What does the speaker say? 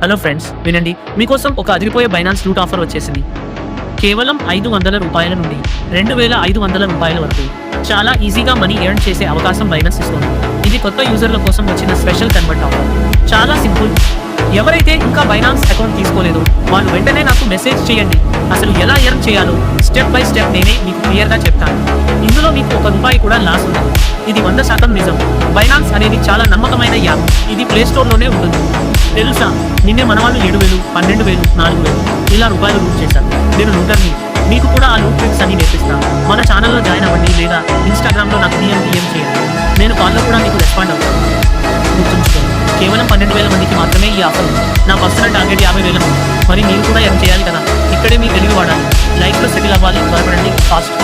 Hello friends, వినండి, మీకోసం ఒక అదిరిపోయే బైనాన్స్ లూట్ ఆఫర్ వచ్చేసింది. కేవలం 500 రూపాయల నుండి 2500 రూపాయల వరకు చాలా ఈజీగా మనీ ఎర్న్ చేసే అవకాశం బైనాన్స్ ఇస్తుంది. ఇది కొత్త యూజర్ల కోసం వచ్చిన స్పెషల్ కన్వర్ట్ ఆఫర్. చాలా సింపుల్. ఎవరైతే ఇంకా బైనాన్స్ అకౌంట్ తీసుకోలేదో వాళ్ళు వెంటనే నాకు మెసేజ్ చేయండి. అసలు ఎలా ఎర్న్ చేయాలో స్టెప్ బై స్టెప్ నేనే మీకు క్లియర్గా చెప్తాను. ఇందులో మీకు ₹1 కూడా లాస్ ఉండదు. ఇది 100% నిజం. బైనాన్స్ అనేది చాలా నమ్మకమైన యాప్. ఇది ప్లే స్టోర్లోనే ఉంటుంది. తెలుసా, నిన్నే మన వాళ్ళు 7,000, 12,000, 4,000 ఇలా రూపాయలు లూట్ చేశారు. నేను లూటర్ని. మీకు కూడా ఆ లూట్ ట్రిక్స్ అన్ని నేర్పిస్తాను. మన ఛానల్లో జాయిన్ అవ్వండి లేదా ఇన్స్టాగ్రామ్లో నాకు DM చేయండి. నేను కాల్లో కూడా మీకు రెస్పాండ్ అవుతాను. గుర్తుంచుకోండి, కేవలం 12,000 మందికి మాత్రమే ఈ ఆఫర్ ఉంది. నా పర్సనల్ టార్గెట్ 50,000 మంది. మరి మీరు కూడా ఎర్న్ చేయాలి కదా. ఇక్కడే మీ తెలివి వాడాలి. లైఫ్లో సెటిల్ అవ్వాలి. త్వరపడండి, ఫాస్ట్.